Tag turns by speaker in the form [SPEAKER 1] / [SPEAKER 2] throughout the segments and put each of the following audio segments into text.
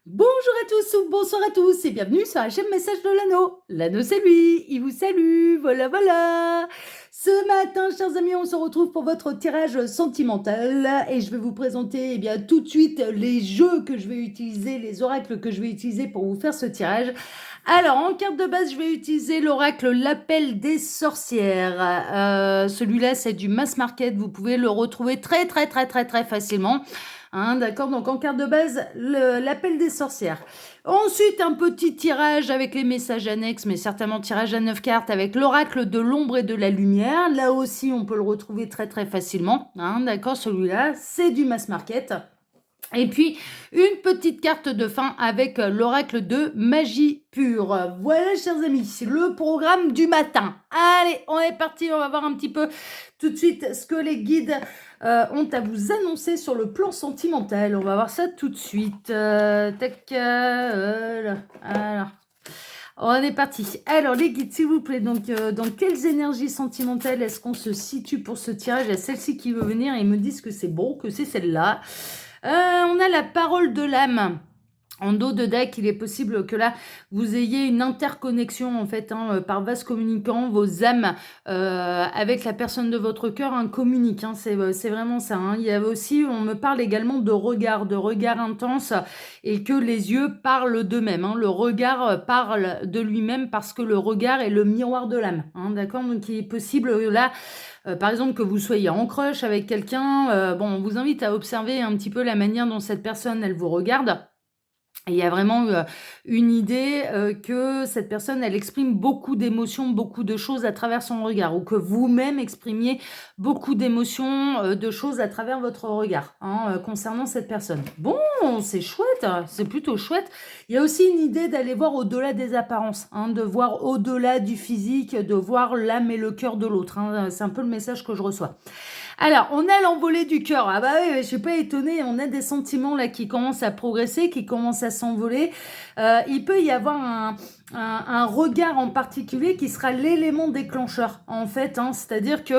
[SPEAKER 1] Bonjour à tous ou bonsoir à tous et bienvenue sur la chaîne Message de l'Anneau. L'Anneau c'est lui, il vous salue, voilà voilà. Ce matin, chers amis, on se retrouve pour votre tirage sentimental et je vais vous présenter bien tout de suite les jeux que je vais utiliser, les oracles que je vais utiliser pour vous faire ce tirage. Alors, en carte de base, je vais utiliser l'oracle L'Appel des Sorcières. Celui-là, c'est du mass market, vous pouvez le retrouver très facilement. Hein, d'accord, donc en carte de base, l'appel des sorcières. Ensuite, un petit tirage avec les messages annexes, mais certainement tirage à 9 cartes avec l'oracle de l'ombre et de la lumière. Là aussi, on peut le retrouver très facilement. Hein, d'accord, celui-là, c'est du mass market. Et puis, une petite carte de fin avec l'oracle de magie pure. Voilà, chers amis, c'est le programme du matin. Allez, on est parti, on va voir un petit peu tout de suite ce que les guides ont à vous annoncer sur le plan sentimental. On va voir ça tout de suite. Tac, alors. On est parti. Alors, les guides, s'il vous plaît, donc, dans quelles énergies sentimentales est-ce qu'on se situe pour ce tirage? Il y a celle-ci qui veut venir et ils me disent que c'est bon, que c'est celle-là. On a la parole de l'âme. En dos de deck, il est possible que là, vous ayez une interconnexion en fait par vase communicant, vos âmes avec la personne de votre cœur communiquent. C'est vraiment ça. Il y a aussi, on me parle également de regard intense et que les yeux parlent d'eux-mêmes. Le regard parle de lui-même parce que le regard est le miroir de l'âme. D'accord? Donc il est possible là, par exemple, que vous soyez en crush avec quelqu'un. Bon, on vous invite à observer un petit peu la manière dont cette personne, elle vous regarde. Et il y a vraiment une idée que cette personne, elle exprime beaucoup d'émotions, beaucoup de choses à travers son regard, ou que vous-même exprimiez beaucoup d'émotions, de choses à travers votre regard concernant cette personne. Bon, c'est chouette, c'est plutôt chouette. Il y a aussi une idée d'aller voir au-delà des apparences, de voir au-delà du physique, de voir l'âme et le cœur de l'autre. C'est un peu le message que je reçois. Alors, on a l'envolée du cœur. Ah bah oui, je suis pas étonnée. On a des sentiments là qui commencent à progresser, qui commencent à s'envoler. Il peut y avoir un regard en particulier qui sera l'élément déclencheur, en fait. C'est-à-dire que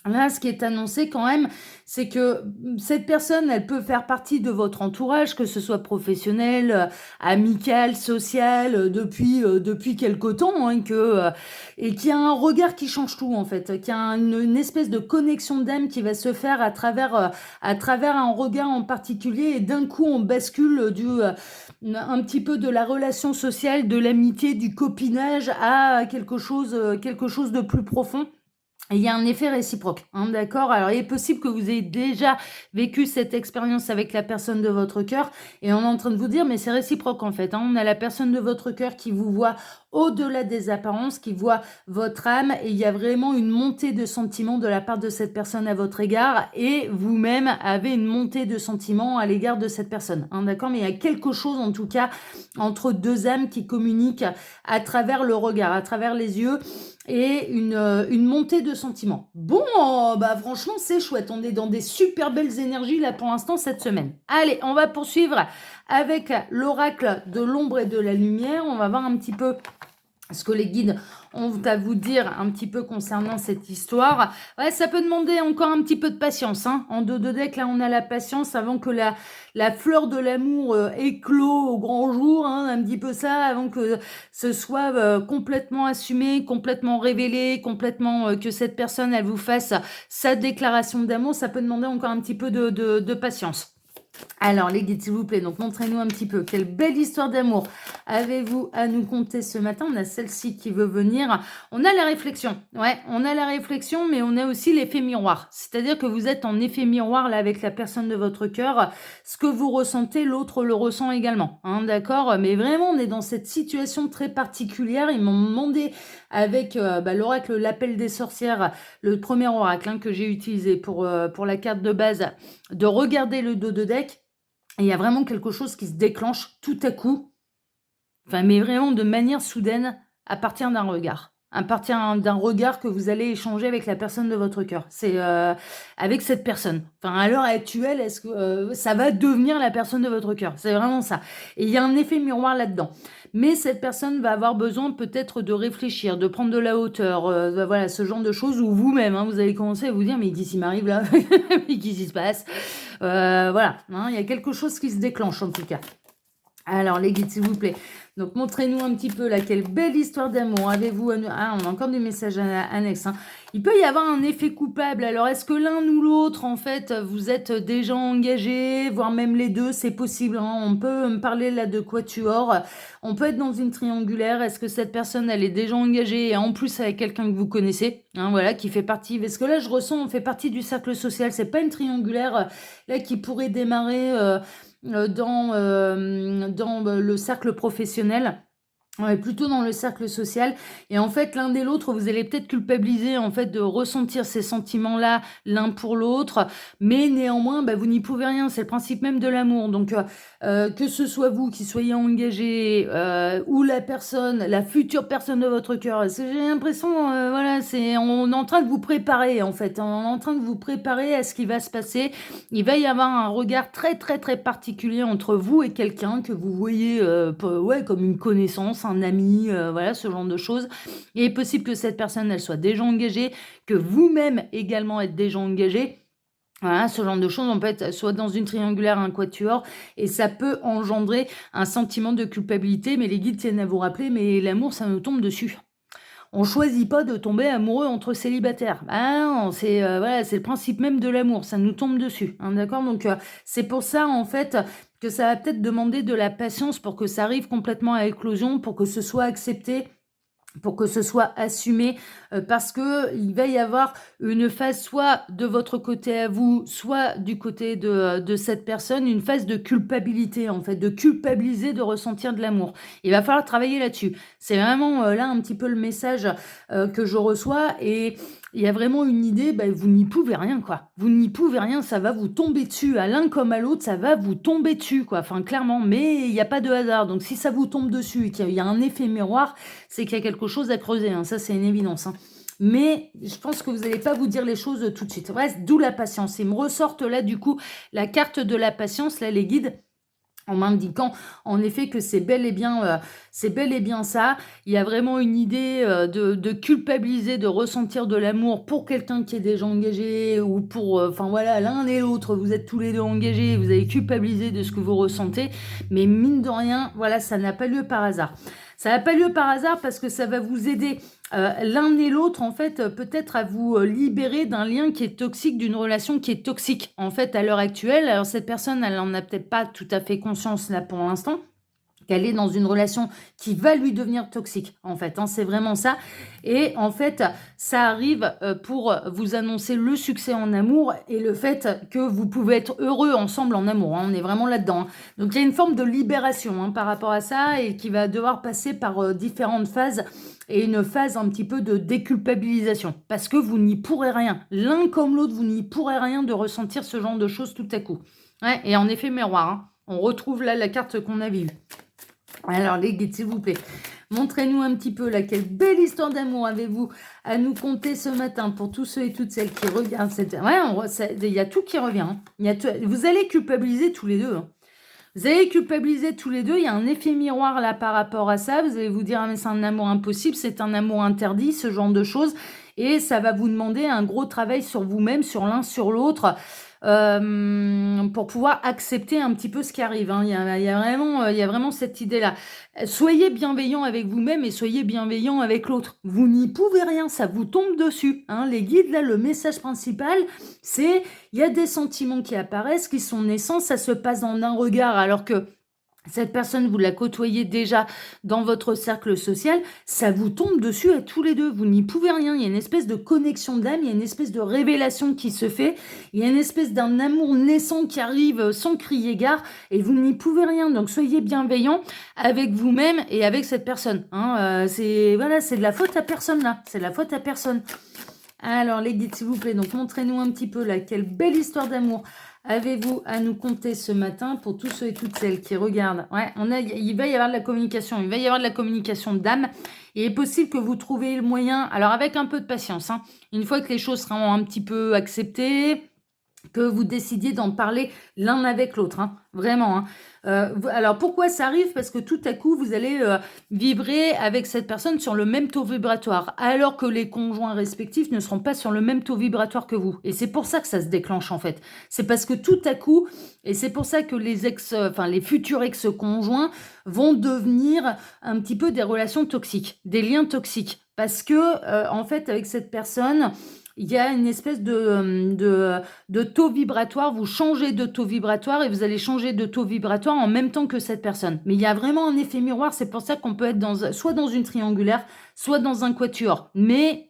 [SPEAKER 1] là, ce qui est annoncé quand même, c'est que cette personne, elle peut faire partie de votre entourage, que ce soit professionnel, amical, social, depuis quelque temps, et qui a un regard qui change tout en fait, qui a une espèce de connexion d'âme qui va se faire à travers un regard en particulier, et d'un coup on bascule un petit peu de la relation sociale, de l'amitié, du copinage à quelque chose de plus profond. Et il y a un effet réciproque, d'accord? Alors, il est possible que vous ayez déjà vécu cette expérience avec la personne de votre cœur et on est en train de vous dire, mais c'est réciproque en fait. On a la personne de votre cœur qui vous voit au-delà des apparences, qui voit votre âme et il y a vraiment une montée de sentiments de la part de cette personne à votre égard et vous-même avez une montée de sentiments à l'égard de cette personne, d'accord? Mais il y a quelque chose en tout cas entre deux âmes qui communiquent à travers le regard, à travers les yeux et une montée de sentiments. Bon, bah franchement, c'est chouette. On est dans des super belles énergies là pour l'instant cette semaine. Allez, on va poursuivre avec l'oracle de l'ombre et de la lumière. On va voir un petit peu ce que les guides ont à vous dire un petit peu concernant cette histoire. Ouais, ça peut demander encore un petit peu de patience. En dos de deck, là, on a la patience avant que la fleur de l'amour éclot au grand jour, un petit peu ça, avant que ce soit complètement assumé, complètement révélé, complètement que cette personne, elle vous fasse sa déclaration d'amour. Ça peut demander encore un petit peu de patience. Alors, les guides, s'il vous plaît, donc montrez-nous un petit peu. Quelle belle histoire d'amour avez-vous à nous conter ce matin? On a celle-ci qui veut venir. On a la réflexion. Ouais, on a la réflexion, mais on a aussi l'effet miroir. C'est-à-dire que vous êtes en effet miroir là avec la personne de votre cœur. Ce que vous ressentez, l'autre le ressent également. D'accord? Mais vraiment, on est dans cette situation très particulière. Ils m'ont demandé avec l'oracle L'Appel des Sorcières, le premier oracle que j'ai utilisé pour la carte de base, de regarder le dos de deck. Et il y a vraiment quelque chose qui se déclenche tout à coup, mais vraiment de manière soudaine, à partir d'un regard. À partir d'un regard que vous allez échanger avec la personne de votre cœur. C'est avec cette personne. À l'heure actuelle, est-ce que ça va devenir la personne de votre cœur? C'est vraiment ça. Et il y a un effet miroir là-dedans. Mais cette personne va avoir besoin peut-être de réfléchir, de prendre de la hauteur, voilà, ce genre de choses où vous-même, vous allez commencer à vous dire, mais qu'est-ce qui m'arrive là? Mais qu'est-ce qui se passe? Voilà, il y a quelque chose qui se déclenche en tout cas. Alors, les guides, s'il vous plaît. Donc, montrez-nous un petit peu là, quelle belle histoire d'amour avez-vous à nous... Ah, on a encore des messages annexes. Hein. Il peut y avoir un effet coupable. Alors, est-ce que l'un ou l'autre, en fait, vous êtes déjà engagés, voire même les deux, c'est possible. Hein. On peut me parler là de quatuor. On peut être dans une triangulaire. Est-ce que cette personne, elle est déjà engagée et en plus avec quelqu'un que vous connaissez, hein, voilà, qui fait partie... Parce que là, je ressens, on fait partie du cercle social. C'est pas une triangulaire là qui pourrait démarrer... dans le cercle professionnel. Ouais, plutôt dans le cercle social. Et en fait, l'un et l'autre, vous allez peut-être culpabiliser en fait de ressentir ces sentiments-là l'un pour l'autre, mais néanmoins, bah, vous n'y pouvez rien. C'est le principe même de l'amour. Donc, que ce soit vous qui soyez engagé ou la personne, la future personne de votre cœur, j'ai l'impression, voilà, on est en train de vous préparer en fait. On est en train de vous préparer à ce qui va se passer. Il va y avoir un regard très très très particulier entre vous et quelqu'un que vous voyez ouais, comme une connaissance, un ami, voilà, ce genre de choses. Il est possible que cette personne, elle soit déjà engagée, que vous-même également êtes déjà engagé. Voilà, ce genre de choses, on peut être soit dans une triangulaire, un quatuor, et ça peut engendrer un sentiment de culpabilité, mais les guides tiennent à vous rappeler, mais l'amour, ça nous tombe dessus. On choisit pas de tomber amoureux entre célibataires. Ah non, c'est voilà, c'est le principe même de l'amour, ça nous tombe dessus, hein, d'accord? Donc c'est pour ça en fait que ça va peut-être demander de la patience pour que ça arrive complètement à éclosion, pour que ce soit accepté, pour que ce soit assumé, parce que il va y avoir une phase soit de votre côté à vous, soit du côté de cette personne, une phase de culpabilité en fait, de culpabiliser, de ressentir de l'amour. Il va falloir travailler là-dessus. C'est vraiment là un petit peu le message que je reçois et il y a vraiment une idée, bah, vous n'y pouvez rien quoi. Vous n'y pouvez rien, ça va vous tomber dessus. À l'un comme à l'autre, ça va vous tomber dessus quoi. Enfin clairement, mais il n'y a pas de hasard. Donc si ça vous tombe dessus et qu'il y a un effet miroir, c'est qu'il y a quelque chose à creuser, hein. Ça c'est une évidence. Hein. Mais je pense que vous n'allez pas vous dire les choses tout de suite. Bref, d'où la patience. Il me ressortent là du coup la carte de la patience, là les guides, en m'indiquant en effet que c'est bel et bien ça. Il y a vraiment une idée de culpabiliser, de ressentir de l'amour pour quelqu'un qui est déjà engagé ou pour, enfin voilà, l'un et l'autre, vous êtes tous les deux engagés, vous avez culpabilisé de ce que vous ressentez, mais mine de rien, voilà, ça n'a pas lieu par hasard. Ça n'a pas lieu par hasard parce que ça va vous aider l'un et l'autre, en fait, peut-être à vous libérer d'un lien qui est toxique, d'une relation qui est toxique, en fait, à l'heure actuelle. Alors, cette personne, elle en a peut-être pas tout à fait conscience là pour l'instant, qu'elle est dans une relation qui va lui devenir toxique, en fait, hein, c'est vraiment ça. Et en fait, ça arrive pour vous annoncer le succès en amour et le fait que vous pouvez être heureux ensemble en amour, hein, on est vraiment là-dedans. Hein. Donc il y a une forme de libération hein, par rapport à ça et qui va devoir passer par différentes phases et une phase un petit peu de déculpabilisation parce que vous n'y pourrez rien. L'un comme l'autre, vous n'y pourrez rien de ressentir ce genre de choses tout à coup. Ouais, et en effet, miroir, hein, on retrouve là la carte qu'on a vue. Alors les guides, s'il vous plaît, montrez-nous un petit peu là, quelle belle histoire d'amour avez-vous à nous conter ce matin pour tous ceux et toutes celles qui regardent cette... Ouais, il y a tout qui revient. Hein. Vous allez culpabiliser tous les deux. Hein. Vous allez culpabiliser tous les deux. Il y a un effet miroir là par rapport à ça. Vous allez vous dire, ah, mais c'est un amour impossible, c'est un amour interdit, ce genre de choses. Et ça va vous demander un gros travail sur vous-même, sur l'un, sur l'autre. Pour pouvoir accepter un petit peu ce qui arrive. Hein. Il y a vraiment cette idée-là. Soyez bienveillant avec vous-même et soyez bienveillant avec l'autre. Vous n'y pouvez rien, ça vous tombe dessus. Hein. Les guides, là, le message principal, c'est il y a des sentiments qui apparaissent, qui sont naissants, ça se passe en un regard, alors que cette personne, vous la côtoyez déjà dans votre cercle social, ça vous tombe dessus à tous les deux. Vous n'y pouvez rien. Il y a une espèce de connexion d'âme, il y a une espèce de révélation qui se fait, il y a une espèce d'un amour naissant qui arrive sans crier gare et vous n'y pouvez rien. Donc soyez bienveillant avec vous-même et avec cette personne. Hein. C'est de la faute à personne là. C'est de la faute à personne. Alors les guides, s'il vous plaît, donc montrez-nous un petit peu là, quelle belle histoire d'amour avez-vous à nous conter ce matin pour tous ceux et toutes celles qui regardent. Ouais, il va y avoir de la communication, il va y avoir de la communication d'âme. Il est possible que vous trouviez le moyen, alors avec un peu de patience, hein, une fois que les choses seront un petit peu acceptées, que vous décidiez d'en parler l'un avec l'autre, hein, vraiment. Hein. Alors pourquoi ça arrive? Parce que tout à coup, vous allez vibrer avec cette personne sur le même taux vibratoire, alors que les conjoints respectifs ne seront pas sur le même taux vibratoire que vous. Et c'est pour ça que ça se déclenche en fait. C'est parce que tout à coup, et c'est pour ça que les futurs ex-conjoints vont devenir un petit peu des relations toxiques, des liens toxiques. Parce que, en fait, avec cette personne, il y a une espèce de taux vibratoire, vous changez de taux vibratoire et vous allez changer de taux vibratoire en même temps que cette personne. Mais il y a vraiment un effet miroir, c'est pour ça qu'on peut être soit dans une triangulaire, soit dans un quatuor. Mais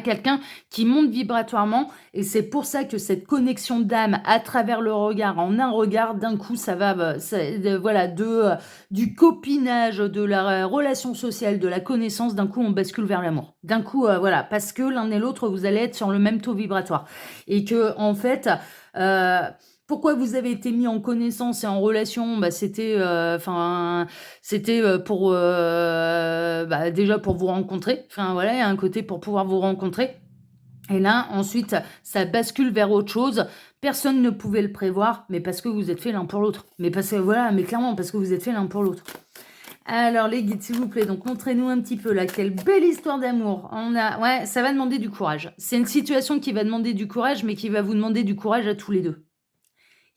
[SPEAKER 1] quelqu'un qui monte vibratoirement, et c'est pour ça que cette connexion d'âme à travers le regard, en un regard, d'un coup, ça va, voilà, du copinage, de la relation sociale, de la connaissance, d'un coup, on bascule vers l'amour. D'un coup, voilà, parce que l'un et l'autre, vous allez être sur le même taux vibratoire. Et que, en fait, pourquoi vous avez été mis en connaissance et en relation? C'était pour déjà pour vous rencontrer. Enfin voilà, il y a un côté pour pouvoir vous rencontrer. Et là, ensuite, ça bascule vers autre chose. Personne ne pouvait le prévoir, mais parce que vous êtes fait l'un pour l'autre. Mais clairement, parce que vous êtes fait l'un pour l'autre. Alors les guides, s'il vous plaît, donc montrez-nous un petit peu là, quelle belle histoire d'amour. Ouais, ça va demander du courage. C'est une situation qui va demander du courage, mais qui va vous demander du courage à tous les deux.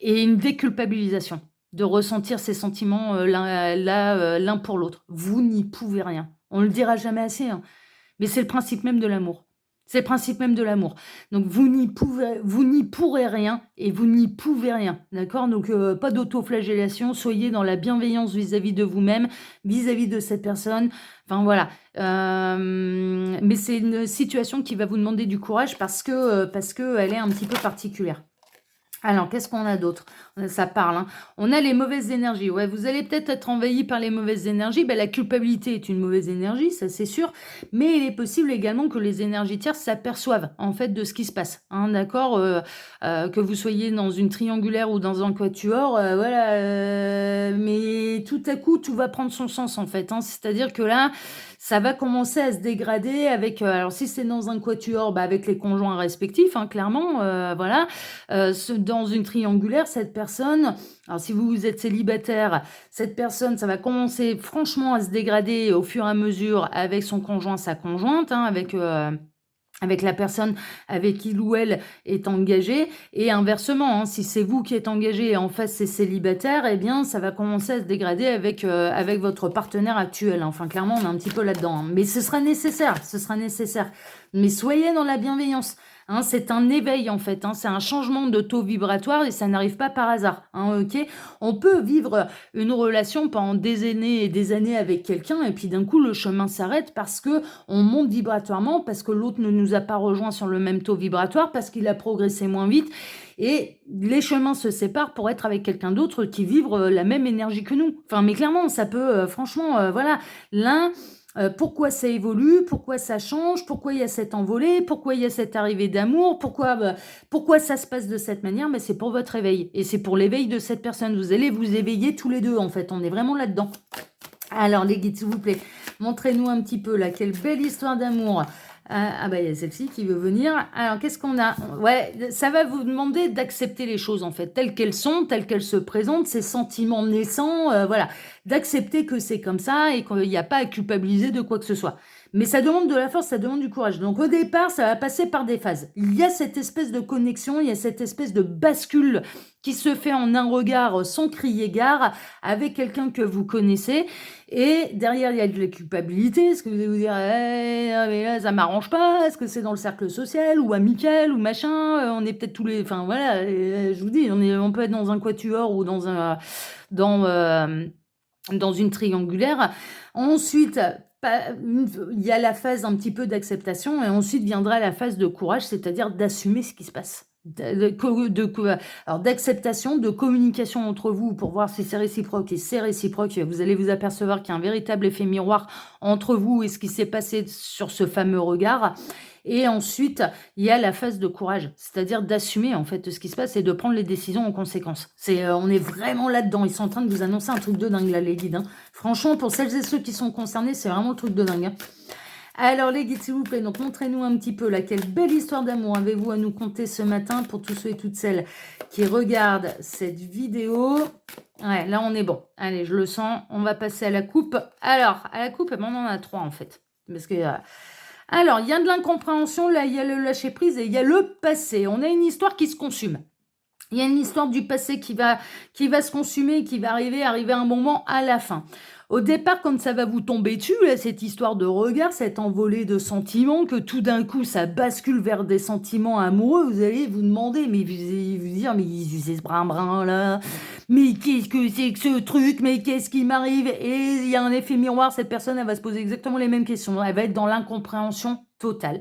[SPEAKER 1] Et une déculpabilisation de ressentir ces sentiments l'un pour l'autre. Vous n'y pouvez rien. On le dira jamais assez, hein. Mais c'est le principe même de l'amour. C'est le principe même de l'amour. Donc vous n'y pourrez rien et vous n'y pouvez rien, d'accord? Donc pas d'autoflagellation, soyez dans la bienveillance vis-à-vis de vous-même, vis-à-vis de cette personne. Enfin voilà. Mais c'est une situation qui va vous demander du courage parce que elle est un petit peu particulière. Alors, qu'est-ce qu'on a d'autre? Ça parle, hein. On a les mauvaises énergies. Ouais, vous allez peut-être être envahi par les mauvaises énergies. La culpabilité est une mauvaise énergie, ça c'est sûr. Mais il est possible également que les énergies tierces s'aperçoivent en fait de ce qui se passe. Hein, d'accord? Que vous soyez dans une triangulaire ou dans un quatuor, voilà. Mais tout à coup, tout va prendre son sens en fait. Hein. C'est-à-dire que là, ça va commencer à se dégrader avec... alors, si c'est dans un quatuor, avec les conjoints respectifs, hein, clairement, voilà. Dans une triangulaire, cette personne, alors si vous êtes célibataire, cette personne, ça va commencer franchement à se dégrader au fur et à mesure avec son conjoint, sa conjointe, hein, avec la personne avec qui il ou elle est engagé, et inversement, hein, si c'est vous qui êtes engagé et en face c'est célibataire, eh bien ça va commencer à se dégrader avec votre partenaire actuel. Enfin clairement on est un petit peu là-dedans, hein. Mais ce sera nécessaire. Mais soyez dans la bienveillance. Hein, c'est un éveil en fait, hein, c'est un changement de taux vibratoire et ça n'arrive pas par hasard. Hein, ok, on peut vivre une relation pendant des années et des années avec quelqu'un et puis d'un coup le chemin s'arrête parce que on monte vibratoirement, parce que l'autre ne nous a pas rejoint sur le même taux vibratoire, parce qu'il a progressé moins vite et les chemins se séparent pour être avec quelqu'un d'autre qui vibre la même énergie que nous. Enfin mais clairement ça peut franchement voilà, l'un... pourquoi ça évolue, pourquoi ça change, pourquoi il y a cette envolée, pourquoi il y a cette arrivée d'amour, pourquoi ça se passe de cette manière, mais c'est pour votre éveil. Et c'est pour l'éveil de cette personne. Vous allez vous éveiller tous les deux, en fait. On est vraiment là-dedans. Alors, les guides, s'il vous plaît, montrez-nous un petit peu, là, quelle belle histoire d'amour. Il y a celle-ci qui veut venir. Alors, qu'est-ce qu'on a? Ouais, ça va vous demander d'accepter les choses, en fait, telles qu'elles sont, telles qu'elles se présentent, ces sentiments naissants, voilà. D'accepter que c'est comme ça et qu'il n'y a pas à culpabiliser de quoi que ce soit. Mais ça demande de la force, ça demande du courage. Donc, au départ, ça va passer par des phases. Il y a cette espèce de connexion, il y a cette espèce de bascule qui se fait en un regard sans crier gare avec quelqu'un que vous connaissez. Et derrière, il y a de la culpabilité. Est-ce que vous allez vous dire, mais là, ça m'arrange pas? Est-ce que c'est dans le cercle social ou amical ou machin? On est peut-être tous les... Enfin, voilà, je vous dis, on peut être dans un quatuor ou dans une triangulaire. Ensuite, il y a la phase un petit peu d'acceptation et ensuite viendra la phase de courage, c'est-à-dire d'assumer ce qui se passe. Alors d'acceptation, de communication entre vous pour voir si c'est réciproque, et c'est réciproque, vous allez vous apercevoir qu'il y a un véritable effet miroir entre vous et ce qui s'est passé sur ce fameux regard. Et ensuite, il y a la phase de courage, c'est-à-dire d'assumer en fait ce qui se passe et de prendre les décisions en conséquence. On est vraiment là-dedans. Ils sont en train de vous annoncer un truc de dingue là, les guides. Hein. Franchement, pour celles et ceux qui sont concernés, c'est vraiment le truc de dingue. Hein. Alors les guides, s'il vous plaît, donc montrez-nous un petit peu là, quelle belle histoire d'amour avez-vous à nous conter ce matin pour tous ceux et toutes celles qui regardent cette vidéo. Ouais, là on est bon. Allez, je le sens, on va passer à la coupe. Alors, à la coupe, on en a 3 en fait. Parce que... alors, il y a de l'incompréhension, là, il y a le lâcher-prise et il y a le passé. On a une histoire qui se consume. Il y a une histoire du passé qui va se consumer, qui va arriver un moment à la fin. Au départ, quand ça va vous tomber dessus, là, cette histoire de regard, cette envolée de sentiments, que tout d'un coup, ça bascule vers des sentiments amoureux, vous allez vous demander, mais vous allez vous dire, mais c'est ce brin là, mais qu'est-ce que c'est que ce truc, mais qu'est-ce qui m'arrive? Et il y a un effet miroir, cette personne, elle va se poser exactement les mêmes questions, elle va être dans l'incompréhension totale.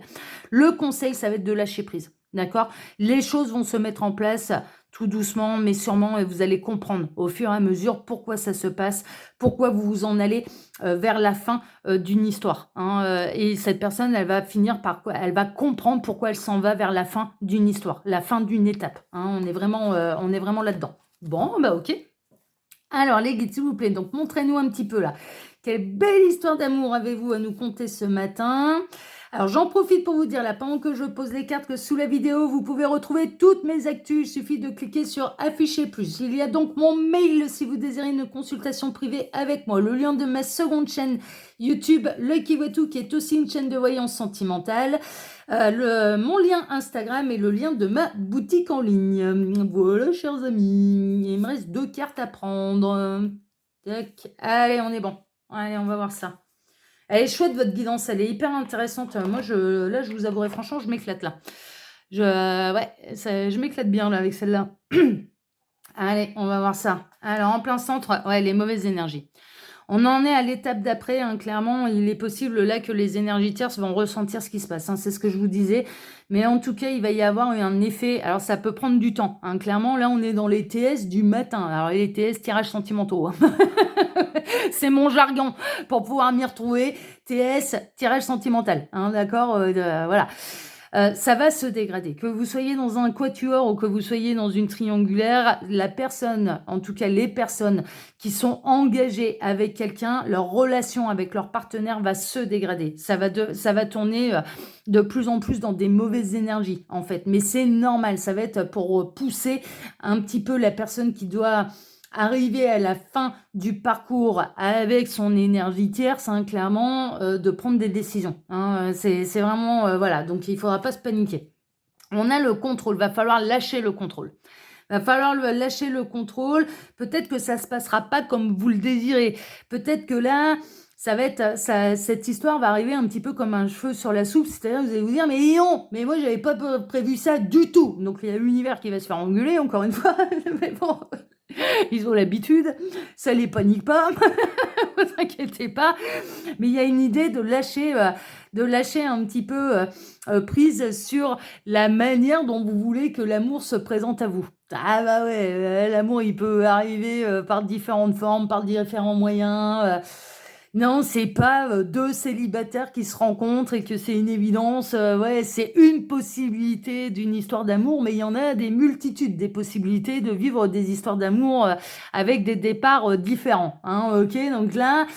[SPEAKER 1] Le conseil, ça va être de lâcher prise, d'accord? Les choses vont se mettre en place tout doucement, mais sûrement, et vous allez comprendre au fur et à mesure pourquoi ça se passe, pourquoi vous vous en allez vers la fin d'une histoire. Et cette personne, elle va finir par quoi? Elle va comprendre pourquoi elle s'en va vers la fin d'une histoire, la fin d'une étape. On est vraiment là-dedans. Bon, bah ok. Alors les guides, s'il vous plaît, donc montrez-nous un petit peu là. Quelle belle histoire d'amour avez-vous à nous conter ce matin? Alors j'en profite pour vous dire là, pendant que je pose les cartes, que sous la vidéo, vous pouvez retrouver toutes mes actus. Il suffit de cliquer sur afficher plus. Il y a donc mon mail si vous désirez une consultation privée avec moi. Le lien de ma seconde chaîne YouTube, Lucky Watou, qui est aussi une chaîne de voyance sentimentale. Mon lien Instagram et le lien de ma boutique en ligne. Voilà, chers amis. Il me reste 2 cartes à prendre. Tac. Allez, on est bon. Allez, on va voir ça. Elle est chouette, votre guidance, elle est hyper intéressante. Moi, là, je vous avouerai, franchement, je m'éclate là. Je m'éclate bien là avec celle-là. Allez, on va voir ça. Alors, en plein centre, ouais, les mauvaises énergies. On en est à l'étape d'après, clairement, il est possible là que les énergies tierces vont ressentir ce qui se passe, c'est ce que je vous disais, mais en tout cas, il va y avoir un effet, alors ça peut prendre du temps, clairement, là on est dans les TS du matin, alors les TS, tirages sentimentaux, c'est mon jargon pour pouvoir m'y retrouver, TS, tirage sentimental, d'accord, voilà. Ça va se dégrader. Que vous soyez dans un quatuor ou que vous soyez dans une triangulaire, la personne, en tout cas les personnes qui sont engagées avec quelqu'un, leur relation avec leur partenaire va se dégrader. Ça va tourner de plus en plus dans des mauvaises énergies, en fait. Mais c'est normal, ça va être pour pousser un petit peu la personne qui doit arriver à la fin du parcours avec son énergie tierce, clairement, de prendre des décisions. C'est vraiment, voilà, donc il ne faudra pas se paniquer. On a le contrôle, va falloir lâcher le contrôle. Va falloir lâcher le contrôle. Peut-être que ça ne se passera pas comme vous le désirez. Peut-être que là, ça va être, cette histoire va arriver un petit peu comme un cheveu sur la soupe. C'est-à-dire, vous allez vous dire, mais non, mais moi, j'avais pas prévu ça du tout. Donc, il y a l'univers qui va se faire engueuler, encore une fois. Mais bon... Ils ont l'habitude, ça les panique pas, ne vous inquiétez pas. Mais il y a une idée de lâcher un petit peu prise sur la manière dont vous voulez que l'amour se présente à vous. Ah bah ouais, l'amour il peut arriver par différentes formes, par différents moyens. Non, c'est pas 2 célibataires qui se rencontrent et que c'est une évidence. Ouais, c'est une possibilité d'une histoire d'amour, mais il y en a des multitudes, des possibilités de vivre des histoires d'amour avec des départs différents. Ok, donc là,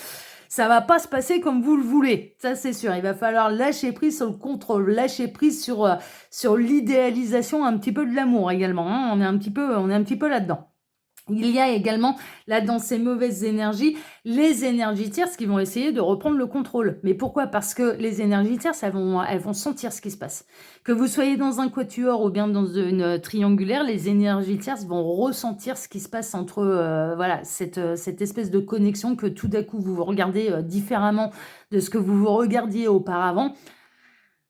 [SPEAKER 1] ça va pas se passer comme vous le voulez. Ça, c'est sûr. Il va falloir lâcher prise sur le contrôle, lâcher prise sur l'idéalisation un petit peu de l'amour également. On est un petit peu là-dedans. Il y a également, là, dans ces mauvaises énergies, les énergies tierces qui vont essayer de reprendre le contrôle. Mais pourquoi? Parce que les énergies tierces, elles vont sentir ce qui se passe. Que vous soyez dans un quatuor ou bien dans une triangulaire, les énergies tierces vont ressentir ce qui se passe entre, voilà, cette espèce de connexion que tout d'un coup, vous vous regardez différemment de ce que vous vous regardiez auparavant.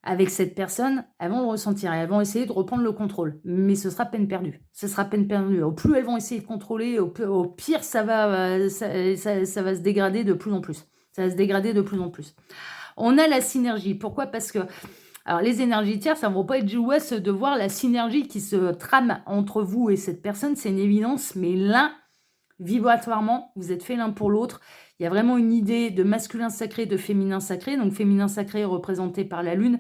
[SPEAKER 1] Avec cette personne, elles vont le ressentir et elles vont essayer de reprendre le contrôle. Mais ce sera peine perdue. Ce sera peine perdue. Au plus elles vont essayer de contrôler, au pire, ça va se dégrader de plus en plus. Ça va se dégrader de plus en plus. On a la synergie. Pourquoi? Parce que alors, les énergies tierces, ça ne va pas être jouesse de voir la synergie qui se trame entre vous et cette personne. C'est une évidence. Mais là, vibratoirement, vous êtes faits l'un pour l'autre. Il y a vraiment une idée de masculin sacré, de féminin sacré. Donc, féminin sacré représenté par la lune.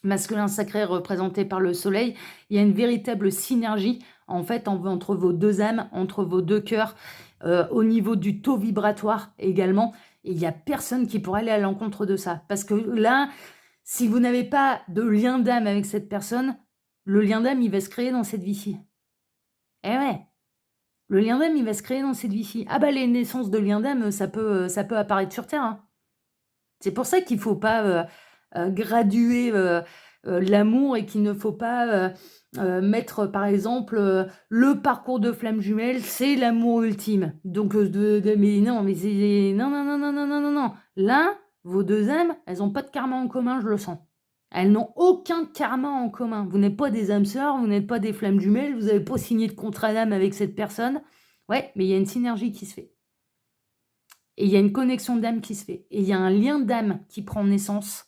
[SPEAKER 1] Masculin sacré représenté par le soleil, il y a une véritable synergie en fait entre vos 2 âmes, entre vos 2 cœurs, au niveau du taux vibratoire également. Et il y a personne qui pourra aller à l'encontre de ça. Parce que là, si vous n'avez pas de lien d'âme avec cette personne, le lien d'âme, il va se créer dans cette vie-ci. Eh ouais, le lien d'âme, il va se créer dans cette vie-ci. Ah bah les naissances de lien d'âme, ça peut apparaître sur Terre, hein. C'est pour ça qu'il faut pas, graduer, l'amour et qu'il ne faut pas, mettre, par exemple, le parcours de flamme jumelle, c'est l'amour ultime. Donc, mais non, mais c'est non, non, non, non, non, non, non, non. Là, vos 2 âmes, elles ont pas de karma en commun, je le sens. Elles n'ont aucun karma en commun. Vous n'êtes pas des âmes sœurs, vous n'êtes pas des flammes jumelles, vous avez pas signé de contrat d'âme avec cette personne. Ouais, mais il y a une synergie qui se fait. Et il y a une connexion d'âme qui se fait. Et il y a un lien d'âme qui prend naissance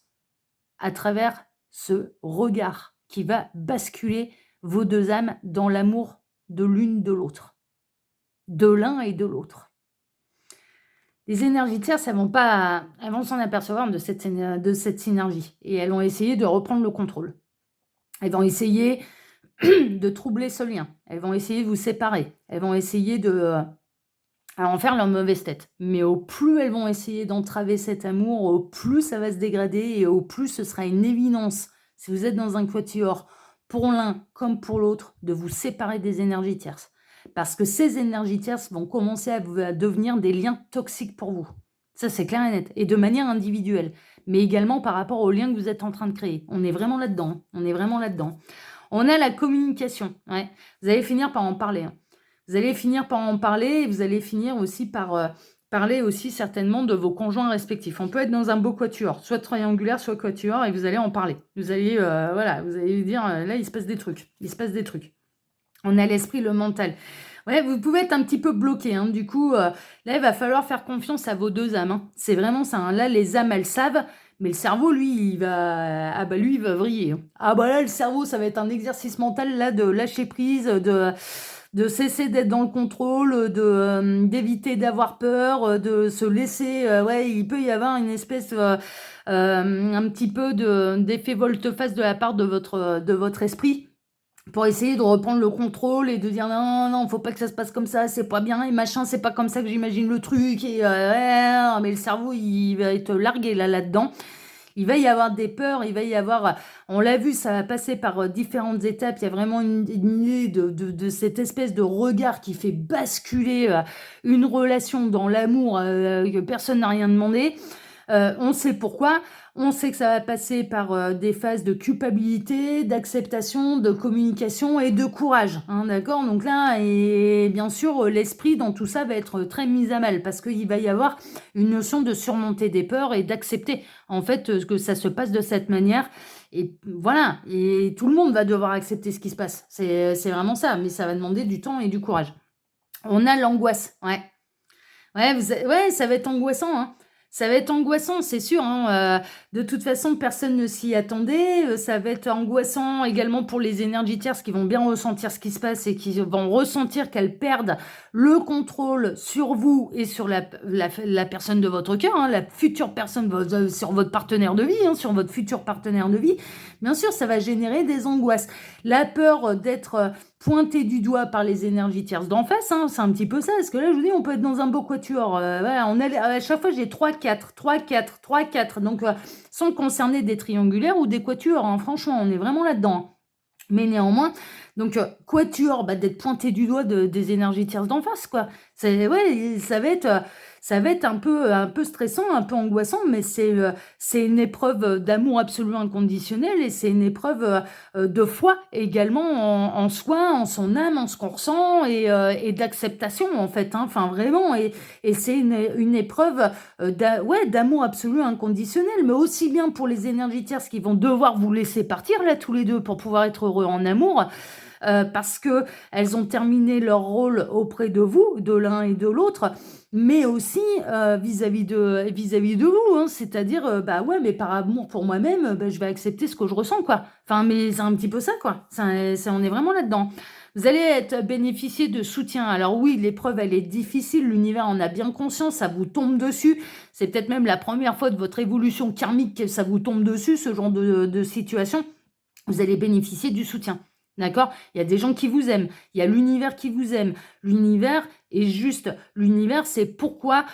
[SPEAKER 1] à travers ce regard qui va basculer vos 2 âmes dans l'amour de l'une de l'autre, de l'un et de l'autre. Les énergies tierces, elles vont s'en apercevoir de cette synergie. Et elles vont essayer de reprendre le contrôle. Elles vont essayer de troubler ce lien. Elles vont essayer de vous séparer. Elles vont essayer de en faire leur mauvaise tête. Mais au plus elles vont essayer d'entraver cet amour, au plus ça va se dégrader et au plus ce sera une évidence, si vous êtes dans un quatuor, pour l'un comme pour l'autre, de vous séparer des énergies tierces. Parce que ces énergies tierces vont commencer à devenir des liens toxiques pour vous. Ça, c'est clair et net. Et de manière individuelle. Mais également par rapport aux liens que vous êtes en train de créer. On est vraiment là-dedans. On est vraiment là-dedans. On a la communication. Ouais. Vous allez finir par en parler. Vous allez finir par en parler et vous allez finir aussi par parler aussi certainement de vos conjoints respectifs. On peut être dans un beau quatuor, soit triangulaire, soit quatuor, et vous allez en parler. Vous allez, voilà, vous allez dire, là, il se passe des trucs. Il se passe des trucs. On a l'esprit, le mental. Ouais, vous pouvez être un petit peu bloqué. Hein. Du coup, là, il va falloir faire confiance à vos 2 âmes. Hein. C'est vraiment ça. Hein. Là, les âmes, elles savent. Mais le cerveau, lui, il va vriller. Hein. Ah bah là, le cerveau, ça va être un exercice mental là de lâcher prise, de cesser d'être dans le contrôle, d'éviter d'avoir peur, de se laisser... ouais, il peut y avoir une espèce... un petit peu d'effet volte-face de la part de votre esprit pour essayer de reprendre le contrôle et de dire non, non, faut pas que ça se passe comme ça, c'est pas bien, et machin, c'est pas comme ça que j'imagine le truc, et ouais, mais le cerveau, il va être largué là-dedans. Il va y avoir des peurs, il va y avoir... On l'a vu, ça va passer par différentes étapes. Il y a vraiment une idée de cette espèce de regard qui fait basculer une relation dans l'amour que personne n'a rien demandé. On sait pourquoi. On sait que ça va passer par des phases de culpabilité, d'acceptation, de communication et de courage. Hein, d'accord? Donc là, et bien sûr, l'esprit dans tout ça va être très mis à mal parce qu'il va y avoir une notion de surmonter des peurs et d'accepter en fait que ça se passe de cette manière. Et voilà, et tout le monde va devoir accepter ce qui se passe. C'est vraiment ça, mais ça va demander du temps et du courage. On a l'angoisse, ouais. Ouais, ça va être angoissant, hein. Ça va être angoissant, c'est sûr. Hein, de toute façon, personne ne s'y attendait. Ça va être angoissant également pour les énergies tierces qui vont bien ressentir ce qui se passe et qui vont ressentir qu'elles perdent le contrôle sur vous et sur la personne de votre cœur, hein, la future personne, sur votre partenaire de vie, hein, sur votre futur partenaire de vie. Bien sûr, ça va générer des angoisses. La peur d'être pointé du doigt par les énergies tierces d'en face, hein, c'est un petit peu ça, parce que là, je vous dis, on peut être dans un beau quatuor. Voilà, à chaque fois, j'ai 3-4, 3-4, 3-4, donc sans concerner des triangulaires ou des quatuors, hein, franchement, on est vraiment là-dedans. Mais néanmoins, donc quatuor, d'être pointé du doigt des énergies tierces d'en face, quoi. Ouais, ça va être un peu stressant, un peu angoissant, mais c'est une épreuve d'amour absolument inconditionnel et c'est une épreuve de foi également en soi, en son âme, en ce qu'on ressent et d'acceptation en fait. Hein. Enfin vraiment, et c'est une épreuve d'amour absolu inconditionnel, mais aussi bien pour les énergies tierces qui vont devoir vous laisser partir là tous les deux pour pouvoir être heureux en amour. Parce que elles ont terminé leur rôle auprès de vous, de l'un et de l'autre, mais aussi vis-à-vis de vous, hein, c'est-à-dire ouais, mais par amour pour moi-même, je vais accepter ce que je ressens, quoi. Enfin, mais c'est un petit peu ça, quoi. On est vraiment là-dedans. Vous allez bénéficier de soutien. Alors oui, l'épreuve, elle est difficile, l'univers en a bien conscience, ça vous tombe dessus. C'est peut-être même la première fois de votre évolution karmique que ça vous tombe dessus, ce genre de situation. Vous allez bénéficier du soutien. D'accord? Il y a des gens qui vous aiment, il y a l'univers qui vous aime. L'univers est juste. L'univers, c'est pourquoi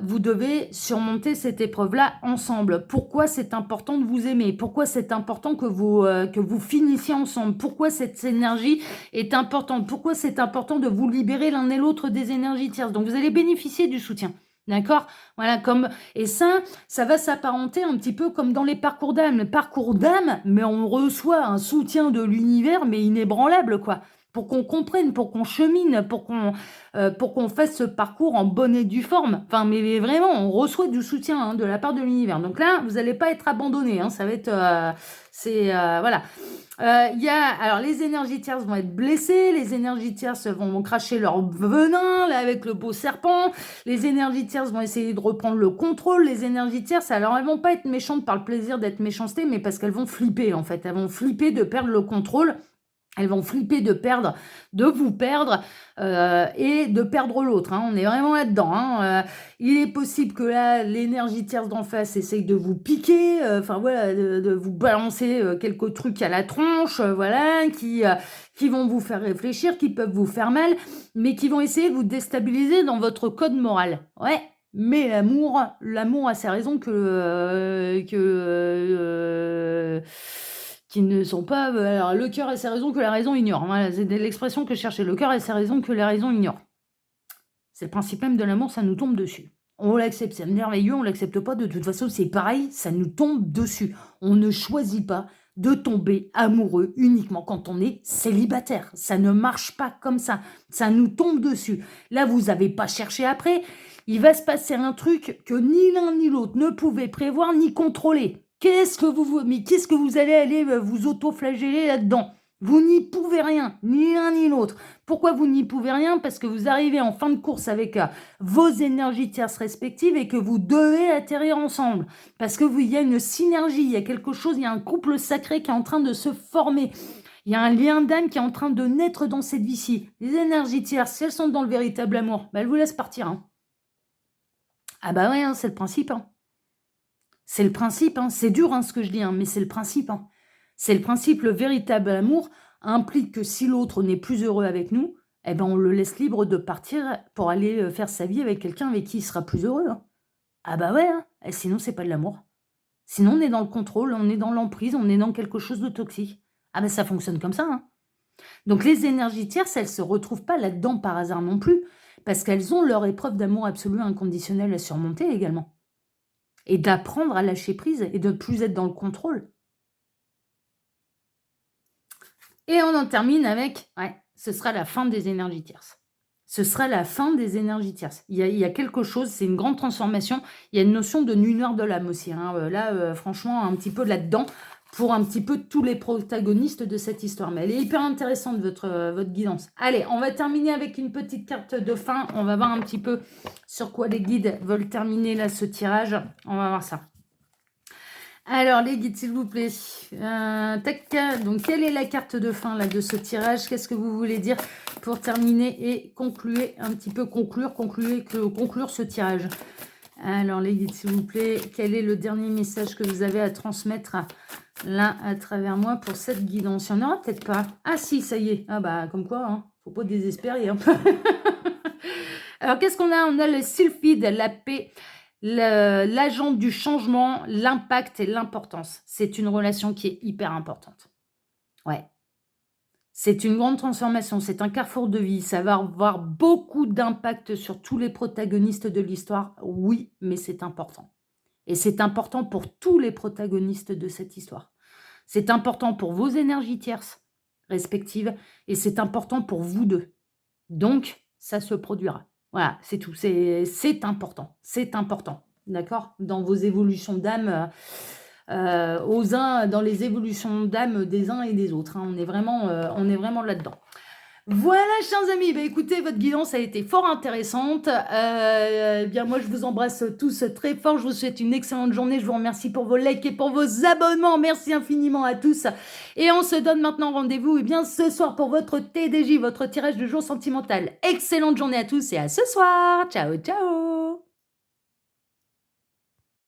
[SPEAKER 1] vous devez surmonter cette épreuve-là ensemble. Pourquoi c'est important de vous aimer? Pourquoi c'est important que vous finissiez ensemble? Pourquoi cette énergie est importante? Pourquoi c'est important de vous libérer l'un et l'autre des énergies tierces? Donc, vous allez bénéficier du soutien. D'accord? Voilà, et ça va s'apparenter un petit peu comme dans les parcours d'âme. Le parcours d'âme, mais on reçoit un soutien de l'univers, mais inébranlable, quoi. Pour qu'on comprenne, pour qu'on chemine, pour qu'on fasse ce parcours en bonne et due forme. Enfin, mais vraiment, on reçoit du soutien hein, de la part de l'univers. Donc là, vous n'allez pas être abandonné. Hein, ça va être... voilà. Alors les énergies tierces vont être blessées, les énergies tierces vont cracher leur venin, là, avec le beau serpent, les énergies tierces vont essayer de reprendre le contrôle, les énergies tierces, alors elles vont pas être méchantes par le plaisir d'être méchanceté, mais parce qu'elles vont flipper, en fait, elles vont flipper de perdre le contrôle. Elles vont flipper de vous perdre et de perdre l'autre. Hein. On est vraiment là-dedans. Hein. Il est possible que là, l'énergie tierce d'en face essaye de vous piquer, voilà, de vous balancer quelques trucs à la tronche, voilà, qui vont vous faire réfléchir, qui peuvent vous faire mal, mais qui vont essayer de vous déstabiliser dans votre code moral. Ouais. Mais l'amour a ses raisons qui ne sont pas... alors, le cœur a ses raisons que la raison ignore. Voilà, c'est l'expression que je cherchais. Le cœur a ses raisons que la raison ignore. C'est le principe même de l'amour, ça nous tombe dessus. On l'accepte, c'est merveilleux, on l'accepte pas. De toute façon, c'est pareil, ça nous tombe dessus. On ne choisit pas de tomber amoureux uniquement quand on est célibataire. Ça ne marche pas comme ça. Ça nous tombe dessus. Là, vous n'avez pas cherché après. Il va se passer un truc que ni l'un ni l'autre ne pouvait prévoir ni contrôler. Qu'est-ce que vous allez aller vous auto-flageller là-dedans? Vous n'y pouvez rien, ni l'un ni l'autre. Pourquoi vous n'y pouvez rien? Parce que vous arrivez en fin de course avec vos énergies tierces respectives et que vous devez atterrir ensemble. Parce que il y a une synergie, il y a quelque chose, il y a un couple sacré qui est en train de se former. Il y a un lien d'âme qui est en train de naître dans cette vie-ci. Les énergies tierces, si elles sont dans le véritable amour, elles vous laissent partir. Hein. Ah bah ouais, hein, c'est le principe. Hein. C'est le principe, hein. C'est dur hein, ce que je dis, hein, mais c'est le principe. Hein. C'est le principe, le véritable amour implique que si l'autre n'est plus heureux avec nous, eh ben on le laisse libre de partir pour aller faire sa vie avec quelqu'un avec qui il sera plus heureux. Hein. Ah bah ouais, hein. Et sinon c'est pas de l'amour. Sinon on est dans le contrôle, on est dans l'emprise, on est dans quelque chose de toxique. Ah ben ça fonctionne comme ça. Hein. Donc les énergies tierces, elles se retrouvent pas là-dedans par hasard non plus, parce qu'elles ont leur épreuve d'amour absolu inconditionnel à surmonter également. Et d'apprendre à lâcher prise et de ne plus être dans le contrôle. Et on en termine avec, ce sera la fin des énergies tierces. Ce sera la fin des énergies tierces. Il y a quelque chose, c'est une grande transformation. Il y a une notion de nuire de l'âme aussi. Hein. Là, franchement, un petit peu là-dedans, pour un petit peu tous les protagonistes de cette histoire. Mais elle est hyper intéressante, votre guidance. Allez, on va terminer avec une petite carte de fin. On va voir un petit peu sur quoi les guides veulent terminer là ce tirage. On va voir ça. Alors, les guides, s'il vous plaît. Tac. Donc, quelle est la carte de fin là, de ce tirage? Qu'est-ce que vous voulez dire pour terminer et conclure ce tirage? Alors, les guides, s'il vous plaît, quel est le dernier message que vous avez à transmettre là à travers moi pour cette guidance? Il n'y en aura peut-être pas. Ah si, ça y est. Ah bah, comme quoi, hein. Faut pas désespérer. Hein. Alors, qu'est-ce qu'on a? On a le sylphide, la paix, l'agent du changement, l'impact et l'importance. C'est une relation qui est hyper importante. Ouais. C'est une grande transformation, c'est un carrefour de vie. Ça va avoir beaucoup d'impact sur tous les protagonistes de l'histoire. Oui, mais c'est important. Et c'est important pour tous les protagonistes de cette histoire. C'est important pour vos énergies tierces respectives et c'est important pour vous deux. Donc, ça se produira. Voilà, c'est tout. C'est important. C'est important. D'accord? Dans vos évolutions d'âme, dans les évolutions d'âme des uns et des autres. Hein. On est vraiment là-dedans. Voilà, chers amis, écoutez, votre guidance a été fort intéressante. Bien, moi, je vous embrasse tous très fort. Je vous souhaite une excellente journée. Je vous remercie pour vos likes et pour vos abonnements. Merci infiniment à tous. Et on se donne maintenant rendez-vous ce soir pour votre TDJ, votre tirage du jour sentimental. Excellente journée à tous et à ce soir. Ciao, ciao.